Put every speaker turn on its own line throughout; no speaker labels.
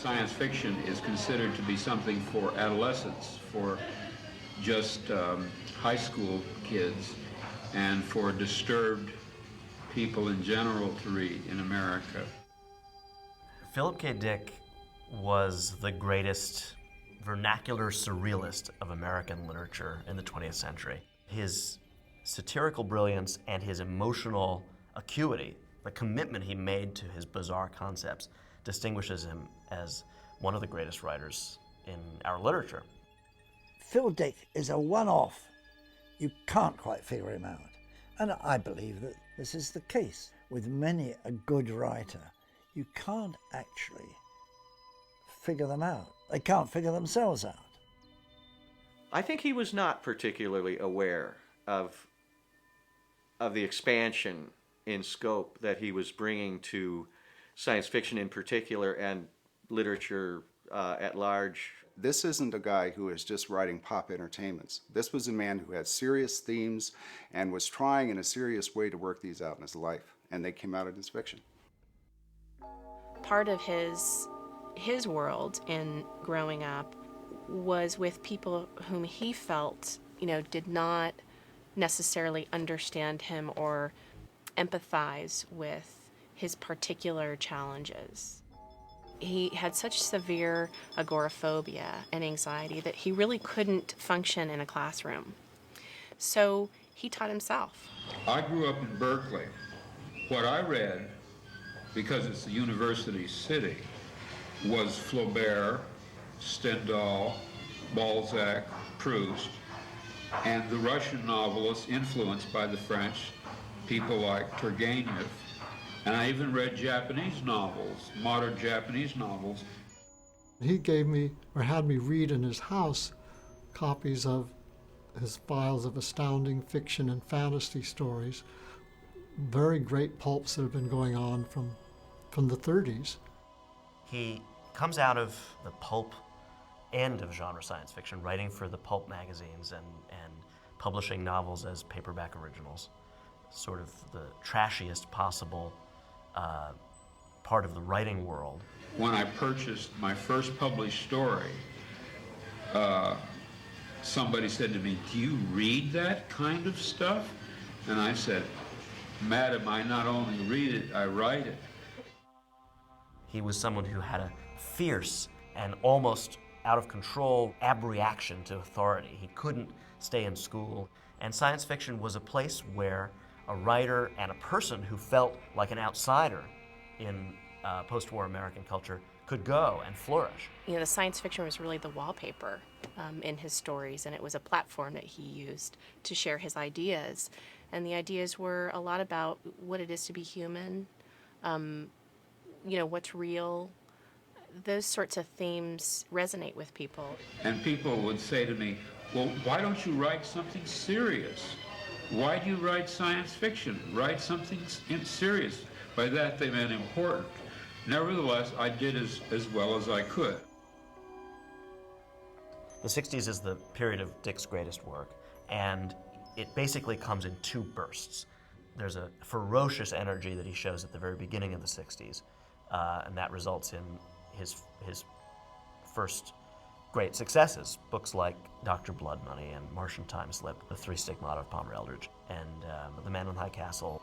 science fiction is considered to be something for adolescents, for just high school kids, and for disturbed people in general to read in America.
Philip K. Dick was the greatest vernacular surrealist of American literature in the 20th century. His satirical brilliance and his emotional acuity, the commitment he made to his bizarre concepts, distinguishes him as one of the greatest writers in our literature.
Phil Dick is a one-off. You can't quite figure him out. And I believe that this is the case with many a good writer. You can't actually figure them out. They can't figure themselves out.
I think he was not particularly aware of the expansion in scope that he was bringing to science fiction in particular and literature at large.
This isn't a guy who is just writing pop entertainments. This was a man who had serious themes and was trying in a serious way to work these out in his life, and they came out in his fiction.
Part of his world in growing up was with people whom he felt, did not necessarily understand him or empathize with his particular challenges. He had such severe agoraphobia and anxiety that he really couldn't function in a classroom. So he taught himself.
I grew up in Berkeley. What I read, because it's a university city, was Flaubert, Stendhal, Balzac, Proust, and the Russian novelists influenced by the French, people like Turgenev. And I even read Japanese novels, modern Japanese novels.
He gave me, or had me read in his house, copies of his files of astounding fiction and fantasy stories, very great pulps that have been going on from the 30s.
He comes out of the pulp end of genre science fiction, writing for the pulp magazines and publishing novels as paperback originals, sort of the trashiest possible part of the writing world.
When I purchased my first published story, somebody said to me, "Do you read that kind of stuff?" And I said, "Madam, I not only read it, I write it."
He was someone who had a fierce and almost out of control abreaction to authority. He couldn't stay in school. And science fiction was a place where a writer and a person who felt like an outsider in post-war American culture could go and flourish.
The science fiction was really the wallpaper in his stories, and it was a platform that he used to share his ideas. And the ideas were a lot about what it is to be human, what's real. Those sorts of themes resonate with people.
And people would say to me, "Well, why don't you write something serious? Why do you write science fiction? Write something serious." By that they meant important. Nevertheless, I did as well as I could.
The 60s is the period of Dick's greatest work, and it basically comes in two bursts. There's a ferocious energy that he shows at the very beginning of the 60s, and that results in his first great successes, books like Dr. Blood Money and Martian Time Slip, The Three Stigmata of Palmer Eldritch, and The Man in High Castle.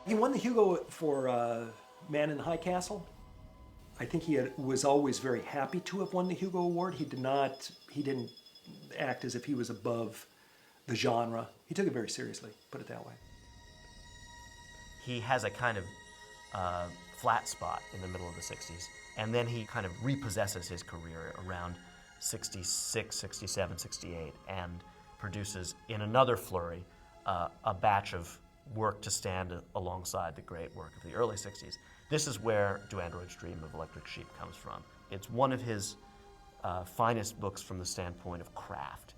He won the Hugo for Man in High Castle. I think he was always very happy to have won the Hugo Award. He didn't act as if he was above the genre. He took it very seriously, put it that way.
He has a kind of flat spot in the middle of the 60s, and then he kind of repossesses his career around 66, 67, 68, and produces in another flurry a batch of work to stand alongside the great work of the early 60s. This is where Do Androids Dream of Electric Sheep comes from. It's one of his finest books from the standpoint of craft.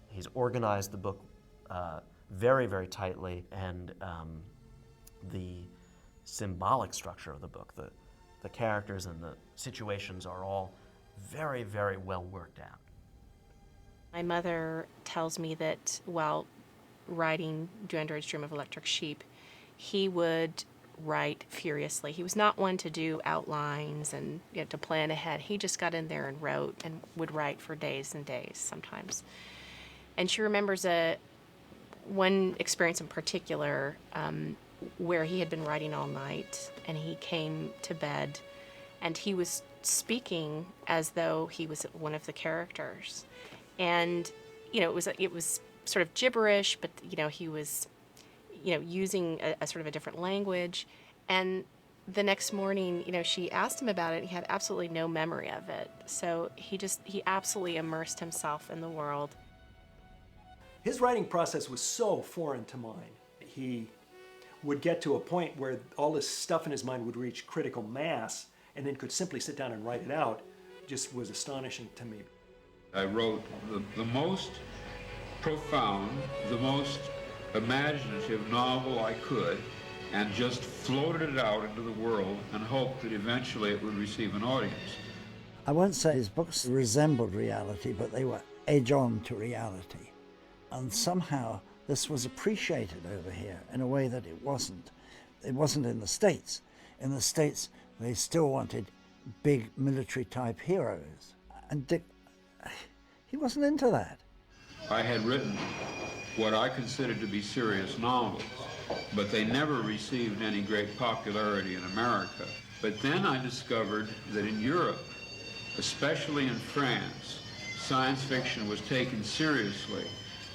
He's organized the book very, very tightly, and the symbolic structure of the book, the characters and the situations are all very, very well worked out.
My mother tells me that while writing Do Androids Dream of Electric Sheep, he would write furiously. He was not one to do outlines and to plan ahead. He just got in there and wrote and would write for days and days sometimes. And she remembers one experience in particular where he had been writing all night and he came to bed and he was speaking as though he was one of the characters. And, it was sort of gibberish, but, he was, using a sort of a different language. And the next morning, she asked him about it and he had absolutely no memory of it. So he absolutely immersed himself in the world.
His writing process was so foreign to mine. He would get to a point where all this stuff in his mind would reach critical mass and then could simply sit down and write it out. Just was astonishing to me.
I wrote the most profound, the most imaginative novel I could, and just floated it out into the world and hoped that eventually it would receive an audience.
I won't say his books resembled reality, but they were edge-on to reality. And somehow this was appreciated over here in a way that it wasn't. It wasn't in the States. In the States, they still wanted big military-type heroes. And Dick, he wasn't into that.
I had written what I considered to be serious novels, but they never received any great popularity in America. But then I discovered that in Europe, especially in France, science fiction was taken seriously,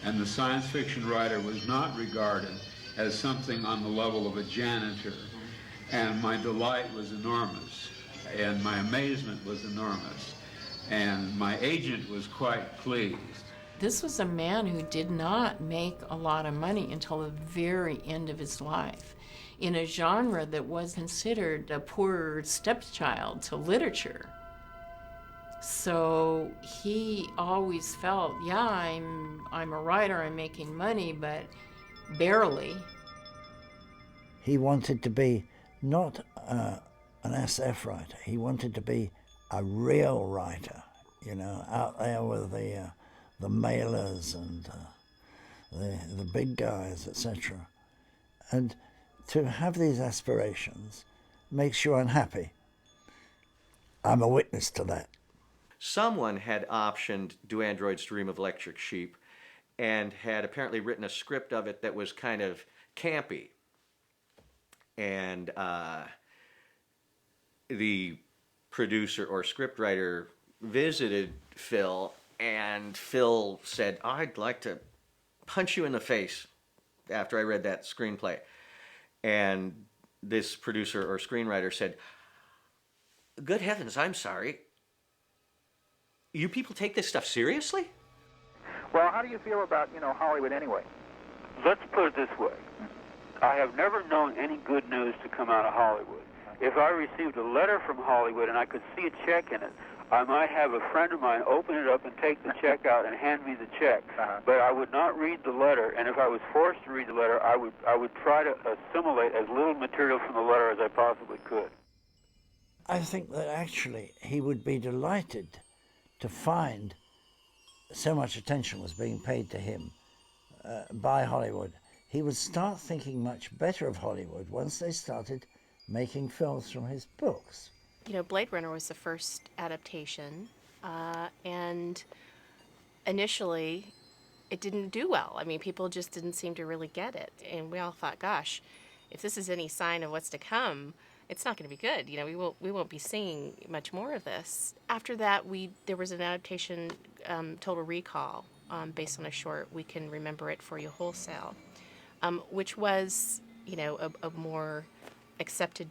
and the science fiction writer was not regarded as something on the level of a janitor. And my delight was enormous, and my amazement was enormous, and my agent was quite pleased.
This was a man who did not make a lot of money until the very end of his life, in a genre that was considered a poor stepchild to literature. So he always felt, yeah, I'm a writer, I'm making money, but barely.
He wanted to be not an SF writer. He wanted to be a real writer, out there with the mailers and the big guys, etc. And to have these aspirations makes you unhappy. I'm a witness to that.
Someone had optioned Do Androids Dream of Electric Sheep and had apparently written a script of it that was kind of campy. And the producer or scriptwriter visited Phil, and Phil said, I'd like to punch you in the face after I read that screenplay. And this producer or screenwriter said, good heavens, I'm sorry. You people take this stuff seriously?
Well, how do you feel about, Hollywood anyway? Let's put it this way. I have never known any good news to come out of Hollywood. If I received a letter from Hollywood and I could see a check in it, I might have a friend of mine open it up and take the check out and hand me the check. But I would not read the letter, and if I was forced to read the letter, I would try to assimilate as little material from the letter as I possibly could.
I think that actually he would be delighted to find so much attention was being paid to him by Hollywood. He would start thinking much better of Hollywood once they started making films from his books.
Blade Runner was the first adaptation, and initially it didn't do well. I mean, people just didn't seem to really get it. And we all thought, gosh, if this is any sign of what's to come, it's not going to be good. We won't be seeing much more of this. After that, there was an adaptation, Total Recall, based on a short, We Can Remember It For You Wholesale, which was, a more accepted,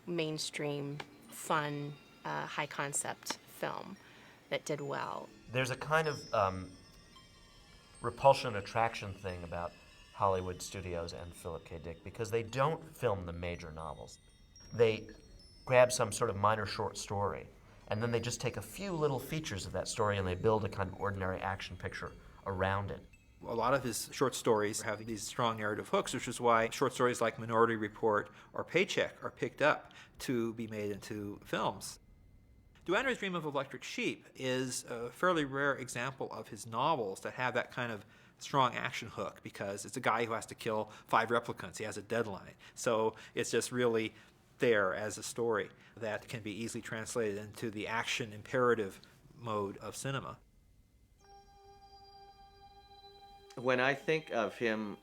mainstream, fun, high concept film that did well.
There's a kind of repulsion attraction thing about Hollywood studios and Philip K. Dick, because they don't film the major novels. They grab some sort of minor short story, and then they just take a few little features of that story and they build a kind of ordinary action picture around it.
A lot of his short stories have these strong narrative hooks, which is why short stories like Minority Report or Paycheck are picked up to be made into films. Duandre's Dream of Electric Sheep is a fairly rare example of his novels that have that kind of strong action hook, because it's a guy who has to kill 5 replicants. He has a deadline. So it's just really there as a story that can be easily translated into the action imperative mode of cinema.
When I think of him,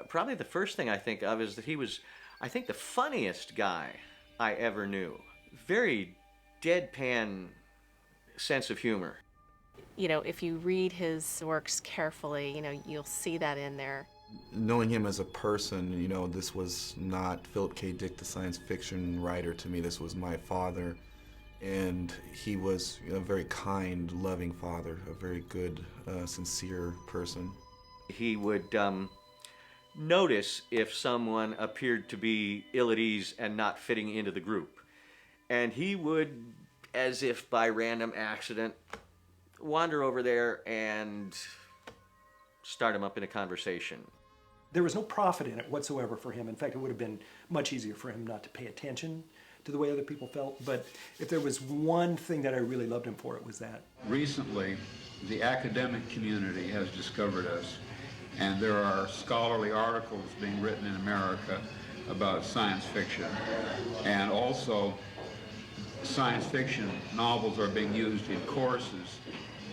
probably the first thing I think of is that he was, I think, the funniest guy I ever knew. Very deadpan sense of humor.
You know, if you read his works carefully, you know, you'll see that in there.
Knowing him as a person, you know, this was not Philip K. Dick, the science fiction writer, to me. This was my father. And he was a very kind, loving father, a very good, sincere person.
He would notice if someone appeared to be ill at ease and not fitting into the group. And he would, as if by random accident, wander over there and start him up in a conversation.
There was no profit in it whatsoever for him. In fact, it would have been much easier for him not to pay attention to the way other people felt. But if there was one thing that I really loved him for, it was that.
Recently, the academic community has discovered us, and there are scholarly articles being written in America about science fiction. And also, science fiction novels are being used in courses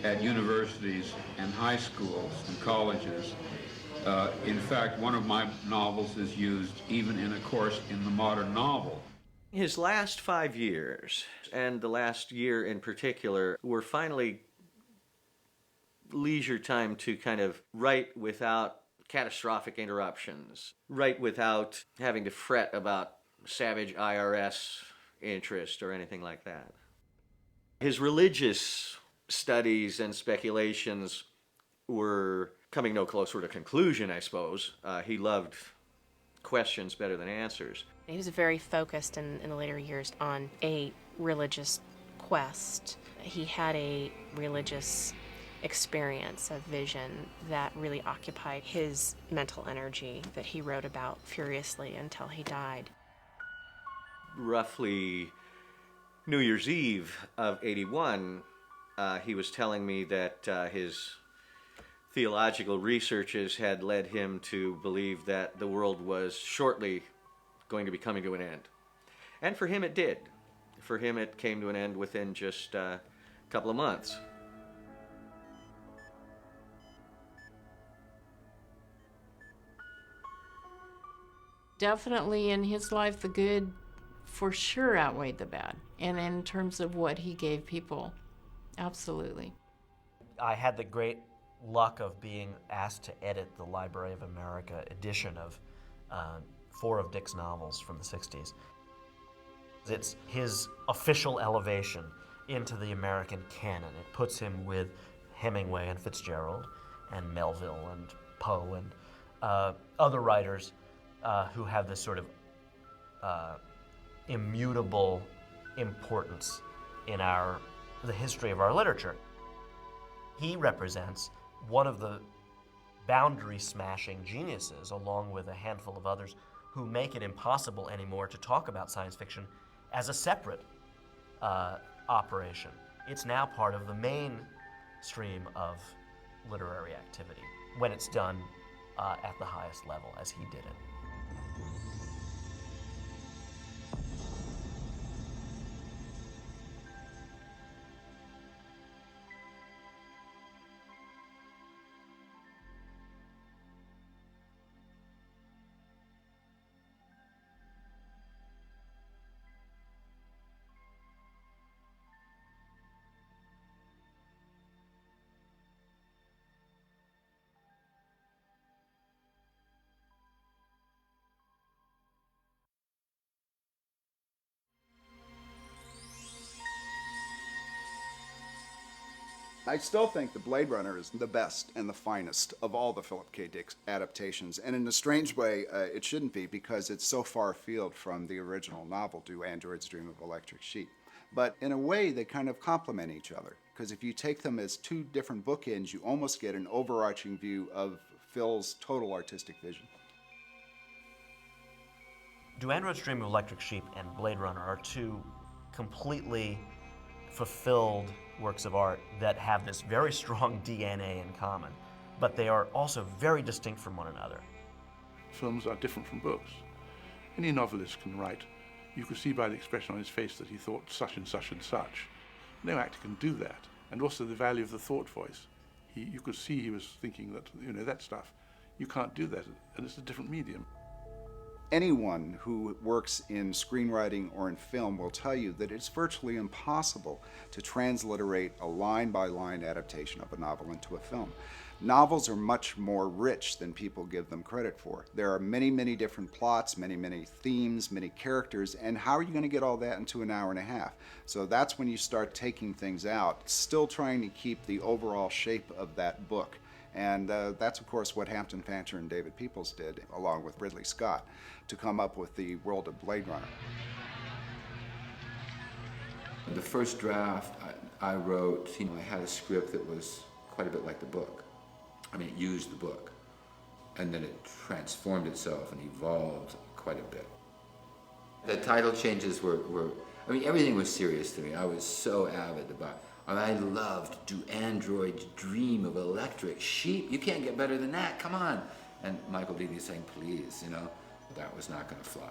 at universities and high schools and colleges. In fact, one of my novels is used even in a course in the modern novel.
His last 5 years, and the last year in particular, were finally leisure time to kind of write without catastrophic interruptions, write without having to fret about savage IRS interest or anything like that. His religious studies and speculations were coming no closer to conclusion, I suppose. He loved questions better than answers.
He was very focused in the later years on a religious quest. He had a religious experience, a vision that really occupied his mental energy that he wrote about furiously until he died.
Roughly New Year's Eve of '81, he was telling me that his theological researches had led him to believe that the world was shortly going to be coming to an end. And for him it did. For him it came to an end within just a couple of months.
Definitely in his life, the good for sure outweighed the bad. And in terms of what he gave people, absolutely.
I had the great luck of being asked to edit the Library of America edition of 4 of Dick's novels from the 60s. It's his official elevation into the American canon. It puts him with Hemingway and Fitzgerald and Melville and Poe and other writers who have this sort of immutable importance in the history of our literature. He represents one of the boundary-smashing geniuses, along with a handful of others, who make it impossible anymore to talk about science fiction as a separate operation. It's now part of the mainstream of literary activity when it's done at the highest level, as he did it.
I still think the Blade Runner is the best and the finest of all the Philip K. Dick adaptations, and in a strange way, it shouldn't be, because it's so far afield from the original novel, Do Androids Dream of Electric Sheep. But in a way, they kind of complement each other, because if you take them as 2 different bookends, you almost get an overarching view of Phil's total artistic vision.
Do Androids Dream of Electric Sheep and Blade Runner are 2 completely fulfilled works of art that have this very strong DNA in common, but they are also very distinct from one another.
Films are different from books. Any novelist can write. You could see by the expression on his face that he thought such and such and such. No actor can do that. And also the value of the thought voice. You could see he was thinking that, that stuff. You can't do that, and it's a different medium.
Anyone who works in screenwriting or in film will tell you that it's virtually impossible to transliterate a line-by-line adaptation of a novel into a film. Novels are much more rich than people give them credit for. There are many, many different plots, many, many themes, many characters, and how are you going to get all that into an hour and a half? So that's when you start taking things out, still trying to keep the overall shape of that book. And that's, of course, what Hampton, Fancher, and David Peoples did, along with Ridley Scott, to come up with the world of Blade Runner.
The first draft I wrote, I had a script that was quite a bit like the book. I mean, it used the book, and then it transformed itself and evolved quite a bit. The title changes were everything was serious to me. I was so avid about it. I loved Do Androids Dream of Electric Sheep? You can't get better than that, come on. And Michael Deedy saying, please, that was not going to fly.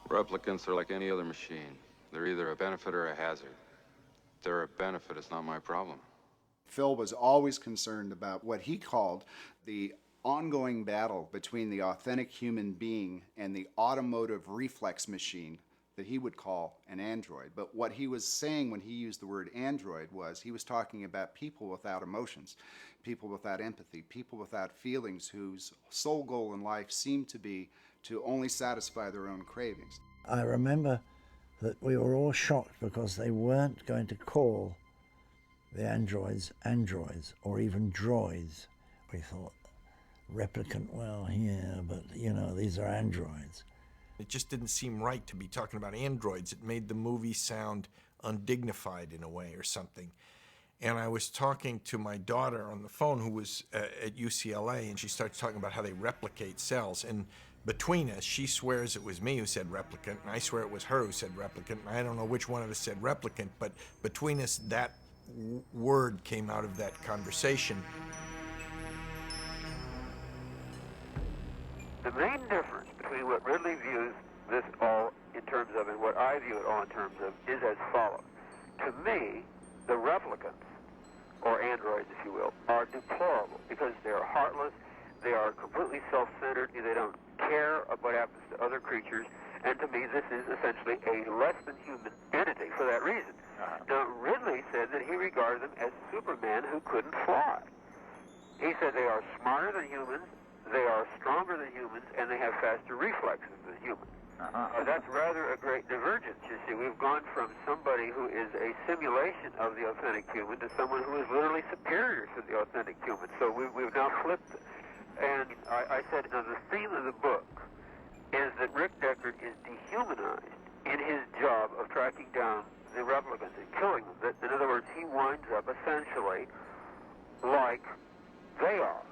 Replicants are like any other machine. They're either a benefit or a hazard. If they're a benefit, it's not my problem.
Phil was always concerned about what he called the ongoing battle between the authentic human being and the automotive reflex machine that he would call an android. But what he was saying when he used the word android was he was talking about people without emotions, people without empathy, people without feelings whose sole goal in life seemed to be to only satisfy their own cravings.
I remember that we were all shocked because they weren't going to call the androids or even droids. We thought, replicant, well, yeah, but these are androids.
It just didn't seem right to be talking about androids. It made the movie sound undignified in a way or something. And I was talking to my daughter on the phone who was at UCLA, and she starts talking about how they replicate cells. And between us, she swears it was me who said replicant, and I swear it was her who said replicant. And I don't know which one of us said replicant, but between us, that word came out of that conversation.
The main difference between what Ridley views this all in terms of and what I view it all in terms of is as follows. To me, the replicants, or androids if you will, are deplorable because they are heartless, they are completely self-centered, they don't care about what happens to other creatures, and to me this is essentially a less than human entity for that reason. Now, Ridley said that he regarded them as Superman who couldn't fly. He said they are smarter than humans, they are stronger than humans, and they have faster reflexes than humans. That's rather a great divergence, you see. We've gone from somebody who is a simulation of the authentic human to someone who is literally superior to the authentic human. So we've now flipped it. And I said, now the theme of the book is that Rick Deckard is dehumanized in his job of tracking down the replicants and killing them. In other words, he winds up essentially like they are.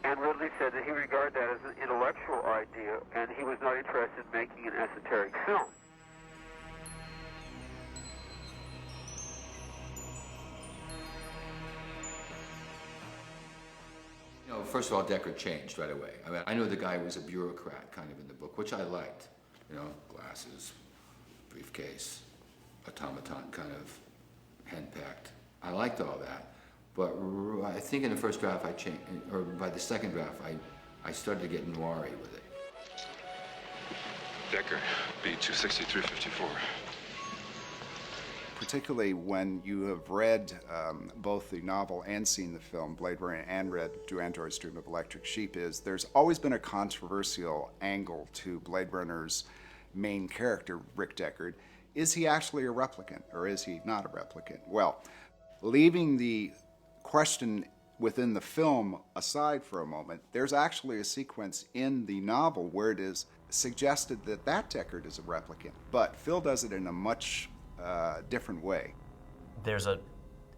And Ridley said that he regarded that as an intellectual idea, and he was not interested in making an esoteric film.
First of all, Deckard changed right away. I knew the guy was a bureaucrat kind of in the book, which I liked. Glasses, briefcase, automaton kind of henpecked. I liked all that. But I think in the first draft I changed, or by the second draft, I started to get noir-y with it.
Deckard, B26354.
Particularly when you have read both the novel and seen the film, Blade Runner, and read Do Androids Dream of Electric Sheep, there's always been a controversial angle to Blade Runner's main character, Rick Deckard. Is he actually a replicant, or is he not a replicant? Well, leaving the question within the film aside for a moment, there's actually a sequence in the novel where it is suggested that Deckard is a replicant, but Phil does it in a much different way.
There's an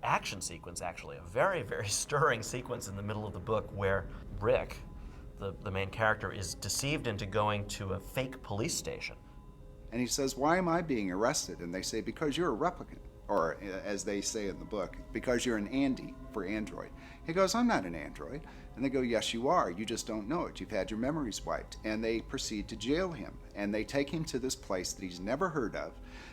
action sequence, actually, a very, very stirring sequence in the middle of the book where Rick the main character is deceived into going to a fake police station.
And he says, why am I being arrested? And they say, because you're a replicant. Or, as they say in the book, because you're an Andy for android. He goes, I'm not an android. And they go, yes, you are. You just don't know it. You've had your memories wiped. And they proceed to jail him. And they take him to this place that he's never heard of.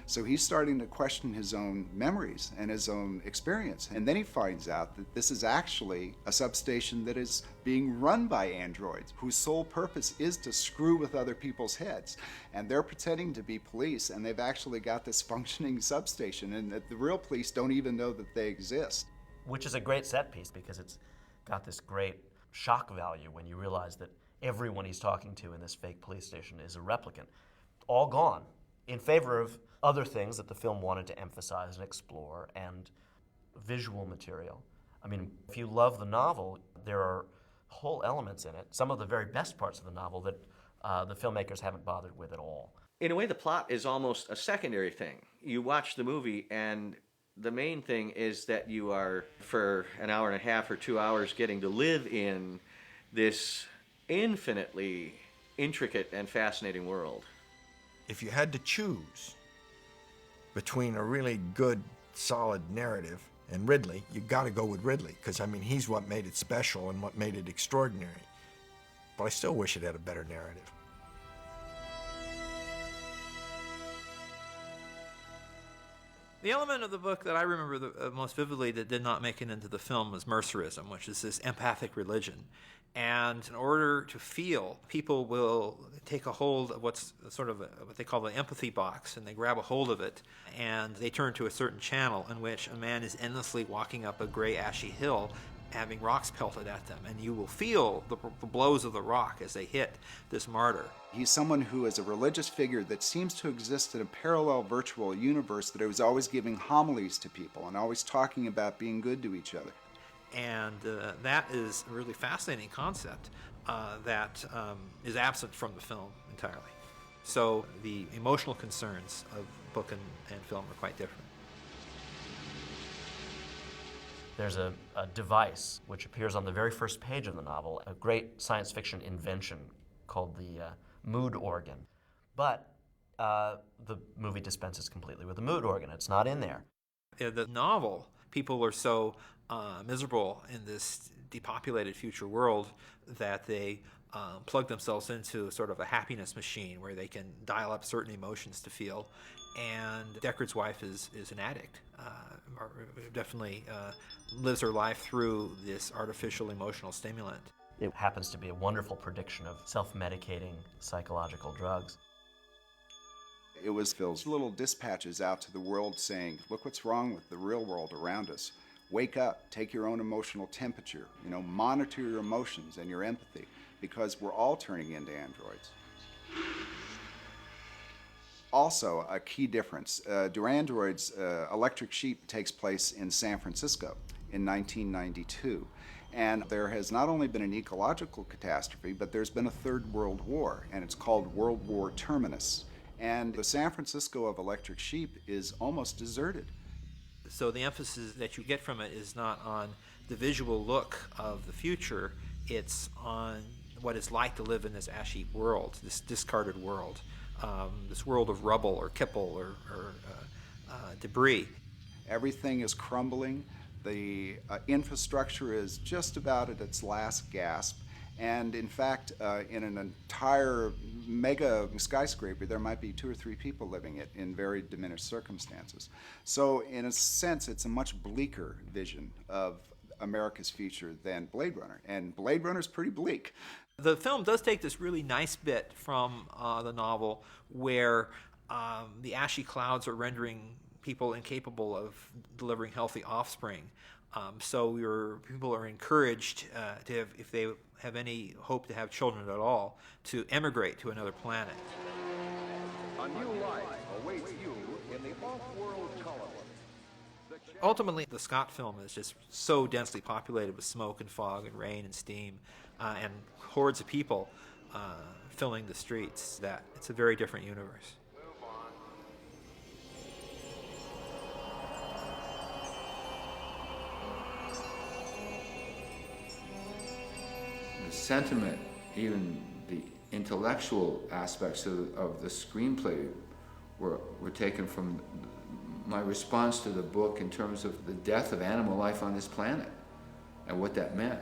So he's starting to question his own memories and his own experience. And then he finds out that this is actually a substation that is being run by androids, whose sole purpose is to screw with other people's heads. And they're pretending to be police, and they've actually got this functioning substation, and that the real police don't even know that they exist.
Which is a great set piece, because it's got this great shock value when you realize that everyone he's talking to in this fake police station is a replicant. All gone in favor of other things that the film wanted to emphasize and explore, and visual material. I mean, if you love the novel, there are whole elements in it, some of the very best parts of the novel that the filmmakers haven't bothered with at all.
In a way, the plot is almost a secondary thing. You watch the movie, and the main thing is that you are, for an hour and a half or 2 hours, getting to live in this infinitely intricate and fascinating world.
If you had to choose between a really good, solid narrative and Ridley, you got to go with Ridley, because, I mean, he's what made it special and what made it extraordinary. But I still wish it had a better narrative.
The element of the book that I remember most vividly that did not make it into the film was mercerism, which is this empathic religion. And in order to feel, people will take a hold of what's sort of what they call the empathy box, and they grab a hold of it, and they turn to a certain channel in which a man is endlessly walking up a gray, ashy hill, having rocks pelted at them, and you will feel the blows of the rock as they hit this martyr.
He's someone who is a religious figure that seems to exist in a parallel virtual universe, that was always giving homilies to people and always talking about being good to each other.
And that is a really fascinating concept that is absent from the film entirely. So the emotional concerns of book and film are quite different.
There's a device which appears on the very first page of the novel, a great science fiction invention called the mood organ. But the movie dispenses completely with the mood organ. It's not in there.
In the novel, people are so miserable in this depopulated future world that they plug themselves into sort of a happiness machine where they can dial up certain emotions to feel. And Deckard's wife is an addict, or definitely lives her life through this artificial emotional stimulant.
It happens to be a wonderful prediction of self-medicating psychological drugs.
It was Phil's little dispatches out to the world saying, look what's wrong with the real world around us. Wake up, take your own emotional temperature, monitor your emotions and your empathy, because we're all turning into androids. Also, a key difference, Durandroid's Electric Sheep takes place in San Francisco in 1992. And there has not only been an ecological catastrophe, but there's been a Third World War, and it's called World War Terminus. And the San Francisco of Electric Sheep is almost deserted.
So the emphasis that you get from it is not on the visual look of the future, it's on what it's like to live in this ashy world, this discarded world, this world of rubble or kipple or debris.
Everything is crumbling. The infrastructure is just about at its last gasp. And in fact, in an entire mega skyscraper, there might be 2 or 3 people living it in very diminished circumstances. So in a sense, it's a much bleaker vision of America's future than Blade Runner. And Blade Runner's pretty bleak.
The film does take this really nice bit from the novel where the ashy clouds are rendering people incapable of delivering healthy offspring. So people are encouraged to have, if they have any hope to have children at all, to emigrate to another planet.
A new life awaits you in the off-world colony.
Ultimately, the Scott film is just so densely populated with smoke and fog and rain and steam and hordes of people filling the streets that it's a very different universe.
The sentiment even the intellectual aspects of the screenplay were taken from my response to the book in terms of the death of animal life on this planet and what that meant.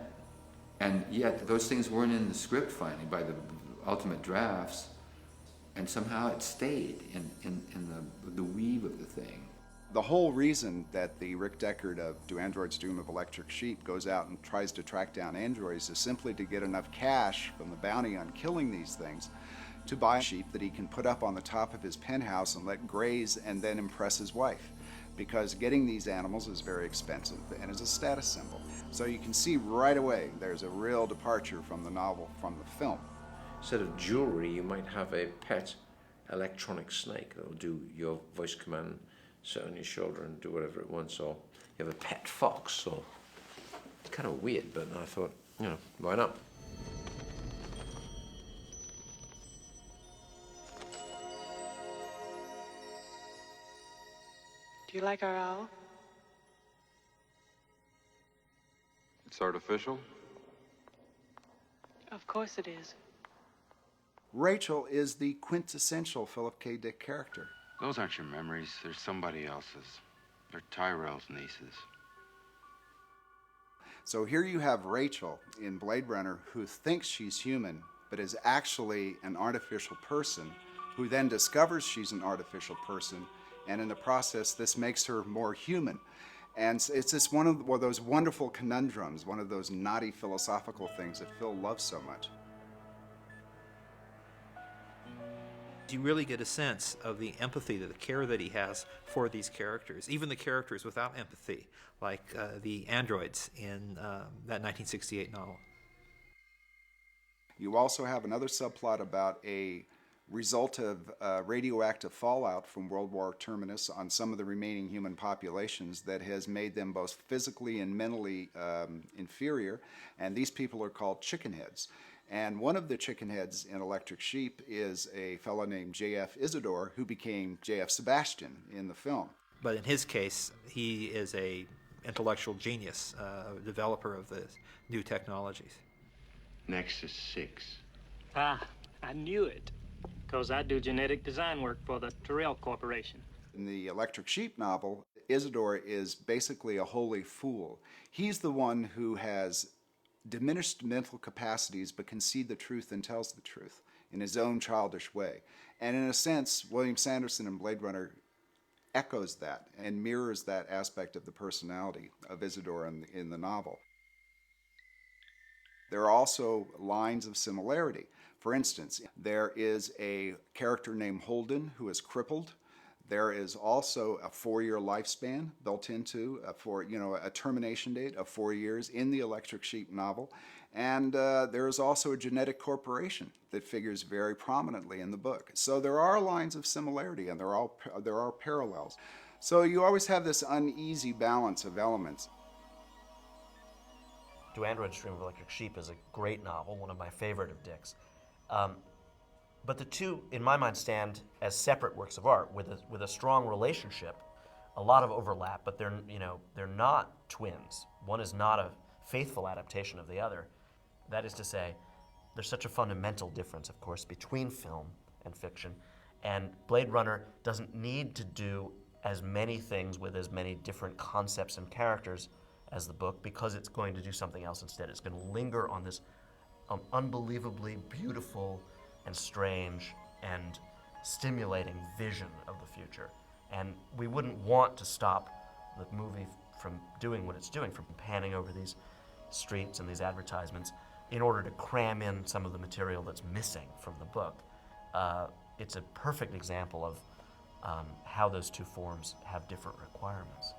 And yet those things weren't in the script finally by the ultimate drafts, and somehow it stayed in the weave of the thing.
The whole reason that the Rick Deckard of Do Androids Dream of Electric Sheep goes out and tries to track down androids is simply to get enough cash from the bounty on killing these things to buy a sheep that he can put up on the top of his penthouse and let graze and then impress his wife. Because getting these animals is very expensive and is a status symbol. So you can see right away there's a real departure from the novel, from the film.
Instead of jewelry, you might have a pet electronic snake that will do your voice command, sit on your shoulder and do whatever it wants. Or you have a pet fox, so it's kind of weird, but I thought, you know, why not?
Do you like our owl?
It's artificial?
Of course it is.
Rachel is the quintessential Philip K. Dick character.
Those aren't your memories. They're somebody else's. They're Tyrell's nieces.
So here you have Rachel in Blade Runner who thinks she's human, but is actually an artificial person, who then discovers she's an artificial person, and in the process, this makes her more human. And it's just one of those wonderful conundrums, one of those knotty philosophical things that Phil loves so much.
You really get a sense of the empathy, the care that he has for these characters, even the characters without empathy, like the androids in that 1968 novel.
You also have another subplot about a result of radioactive fallout from World War Terminus on some of the remaining human populations that has made them both physically and mentally inferior, and these people are called chickenheads. And one of the chickenheads in Electric Sheep is a fellow named J.F. Isidore, who became J.F. Sebastian in the film.
But in his case, he is a intellectual genius, developer of the new technologies.
Nexus 6.
Ah, I knew it, because I do genetic design work for the Tyrell Corporation.
In the Electric Sheep novel, Isidore is basically a holy fool. He's the one who has diminished mental capacities but can see the truth and tells the truth in his own childish way. And in a sense, William Sanderson in Blade Runner echoes that and mirrors that aspect of the personality of Isidore in the novel. There are also lines of similarity. For instance, there is a character named Holden who is crippled. There is also a 4-year lifespan built into a termination date of 4 years in the Electric Sheep novel. And there is also a genetic corporation that figures very prominently in the book. So there are lines of similarity and there are parallels. So you always have this uneasy balance of elements.
Do Androids Dream of Electric Sheep is a great novel, one of my favorite of Dick's. But the two, in my mind, stand as separate works of art with a strong relationship, a lot of overlap, but they're not twins. One is not a faithful adaptation of the other. That is to say, there's such a fundamental difference, of course, between film and fiction, and Blade Runner doesn't need to do as many things with as many different concepts and characters as the book, because it's going to do something else instead. It's going to linger on this unbelievably beautiful and strange and stimulating vision of the future. And we wouldn't want to stop the movie from doing what it's doing, from panning over these streets and these advertisements in order to cram in some of the material that's missing from the book. It's a perfect example of how those two forms have different requirements.